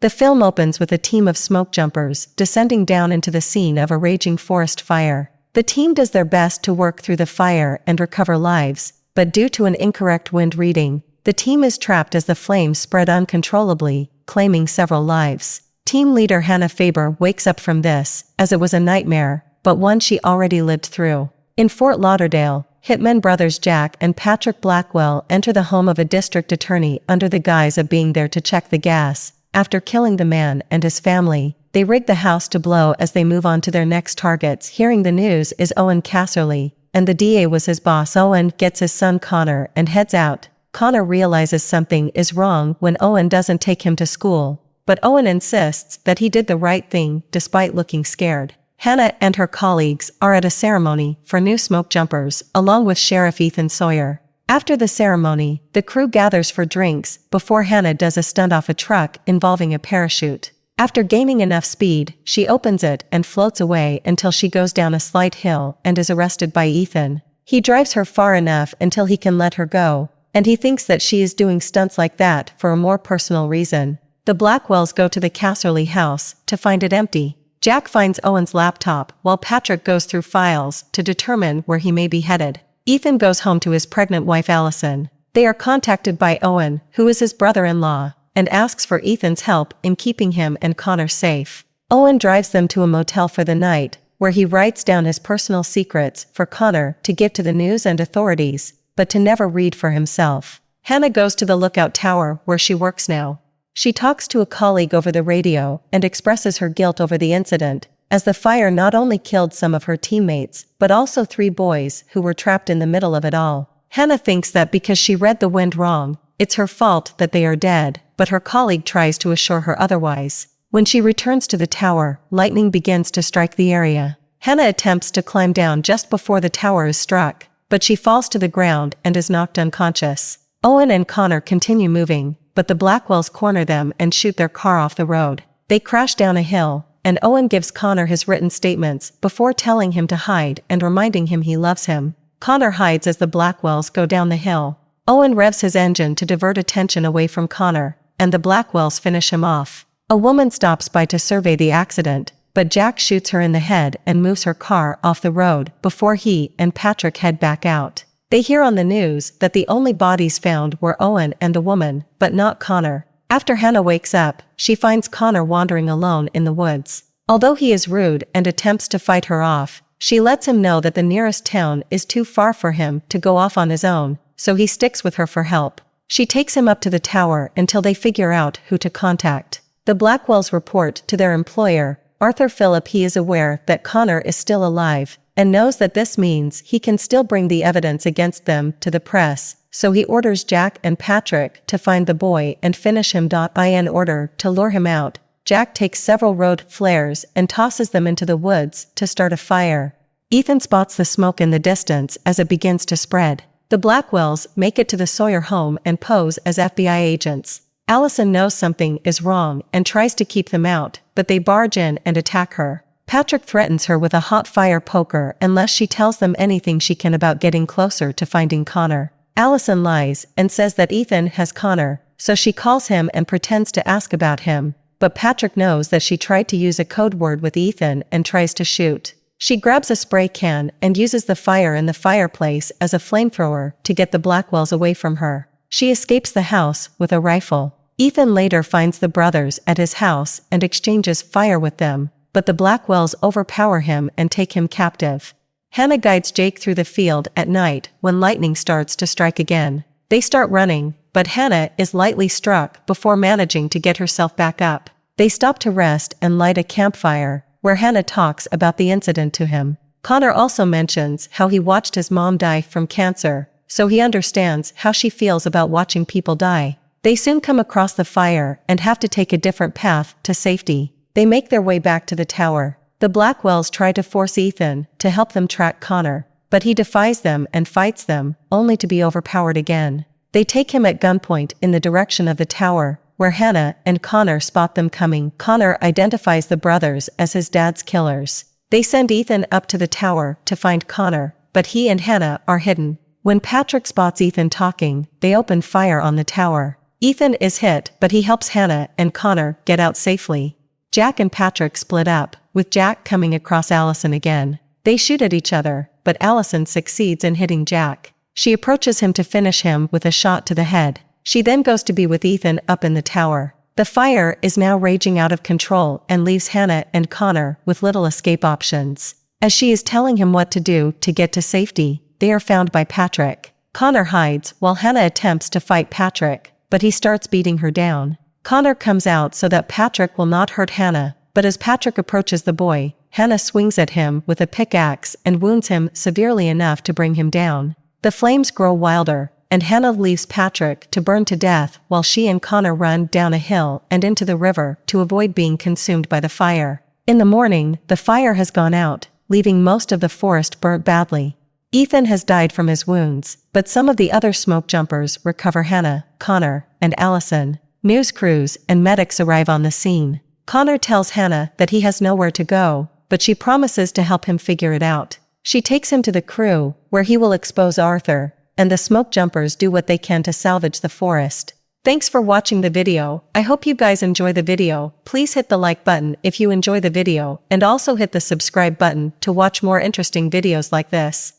The film opens with a team of smoke jumpers descending down into the scene of a raging forest fire. The team does their best to work through the fire and recover lives, but due to an incorrect wind reading, the team is trapped as the flames spread uncontrollably, claiming several lives. Team leader Hannah Faber wakes up from this, as it was a nightmare, but one she already lived through. In Fort Lauderdale, hitman brothers Jack and Patrick Blackwell enter the home of a district attorney under the guise of being there to check the gas. After killing the man and his family, they rig the house to blow as they move on to their next targets. Hearing the news is Owen Casserly, and the DA was his boss. Owen gets his son Connor and heads out. Connor realizes something is wrong when Owen doesn't take him to school, but Owen insists that he did the right thing despite looking scared. Hannah and her colleagues are at a ceremony for new smoke jumpers, along with Sheriff Ethan Sawyer. After the ceremony, the crew gathers for drinks before Hannah does a stunt off a truck involving a parachute. After gaining enough speed, she opens it and floats away until she goes down a slight hill and is arrested by Ethan. He drives her far enough until he can let her go, and he thinks that she is doing stunts like that for a more personal reason. The Blackwells go to the Casserly house to find it empty. Jack finds Owen's laptop while Patrick goes through files to determine where he may be headed. Ethan goes home to his pregnant wife Allison. They are contacted by Owen, who is his brother-in-law, and asks for Ethan's help in keeping him and Connor safe. Owen drives them to a motel for the night, where he writes down his personal secrets for Connor to give to the news and authorities, but to never read for himself. Hannah goes to the lookout tower where she works now. She talks to a colleague over the radio and expresses her guilt over the incident, as the fire not only killed some of her teammates, but also 3 boys who were trapped in the middle of it all. Hannah thinks that because she read the wind wrong, it's her fault that they are dead, but her colleague tries to assure her otherwise. When she returns to the tower, lightning begins to strike the area. Hannah attempts to climb down just before the tower is struck, but she falls to the ground and is knocked unconscious. Owen and Connor continue moving, but the Blackwells corner them and shoot their car off the road. They crash down a hill, and Owen gives Connor his written statements before telling him to hide and reminding him he loves him. Connor hides as the Blackwells go down the hill. Owen revs his engine to divert attention away from Connor, and the Blackwells finish him off. A woman stops by to survey the accident, but Jack shoots her in the head and moves her car off the road before he and Patrick head back out. They hear on the news that the only bodies found were Owen and the woman, but not Connor. After Hannah wakes up, she finds Connor wandering alone in the woods. Although he is rude and attempts to fight her off, she lets him know that the nearest town is too far for him to go off on his own, so he sticks with her for help. She takes him up to the tower until they figure out who to contact. The Blackwells report to their employer, Arthur Phillip. He is aware that Connor is still alive, and knows that this means he can still bring the evidence against them to the press, so he orders Jack and Patrick to find the boy and finish him. In order to lure him out, Jack takes several road flares and tosses them into the woods to start a fire. Ethan spots the smoke in the distance as it begins to spread. The Blackwells make it to the Sawyer home and pose as FBI agents. Allison knows something is wrong and tries to keep them out, but they barge in and attack her. Patrick threatens her with a hot fire poker unless she tells them anything she can about getting closer to finding Connor. Allison lies and says that Ethan has Connor, so she calls him and pretends to ask about him, but Patrick knows that she tried to use a code word with Ethan and tries to shoot. She grabs a spray can and uses the fire in the fireplace as a flamethrower to get the Blackwells away from her. She escapes the house with a rifle. Ethan later finds the brothers at his house and exchanges fire with them, but the Blackwells overpower him and take him captive. Hannah guides Jake through the field at night when lightning starts to strike again. They start running, but Hannah is lightly struck before managing to get herself back up. They stop to rest and light a campfire, where Hannah talks about the incident to him. Connor also mentions how he watched his mom die from cancer, so he understands how she feels about watching people die. They soon come across the fire and have to take a different path to safety. They make their way back to the tower. The Blackwells try to force Ethan to help them track Connor, but he defies them and fights them, only to be overpowered again. They take him at gunpoint in the direction of the tower, where Hannah and Connor spot them coming. Connor identifies the brothers as his dad's killers. They send Ethan up to the tower to find Connor, but he and Hannah are hidden. When Patrick spots Ethan talking, they open fire on the tower. Ethan is hit, but he helps Hannah and Connor get out safely. Jack and Patrick split up, with Jack coming across Allison again. They shoot at each other, but Allison succeeds in hitting Jack. She approaches him to finish him with a shot to the head. She then goes to be with Ethan up in the tower. The fire is now raging out of control and leaves Hannah and Connor with little escape options. As she is telling him what to do to get to safety, they are found by Patrick. Connor hides while Hannah attempts to fight Patrick, but he starts beating her down. Connor comes out so that Patrick will not hurt Hannah, but as Patrick approaches the boy, Hannah swings at him with a pickaxe and wounds him severely enough to bring him down. The flames grow wilder, and Hannah leaves Patrick to burn to death while she and Connor run down a hill and into the river to avoid being consumed by the fire. In the morning, the fire has gone out, leaving most of the forest burnt badly. Ethan has died from his wounds, but some of the other smoke jumpers recover Hannah, Connor, and Allison. News crews and medics arrive on the scene. Connor tells Hannah that he has nowhere to go, but she promises to help him figure it out. She takes him to the crew, where he will expose Arthur, and the smoke jumpers do what they can to salvage the forest. Thanks for watching the video. I hope you guys enjoy the video. Please hit the like button if you enjoy the video, and also hit the subscribe button to watch more interesting videos like this.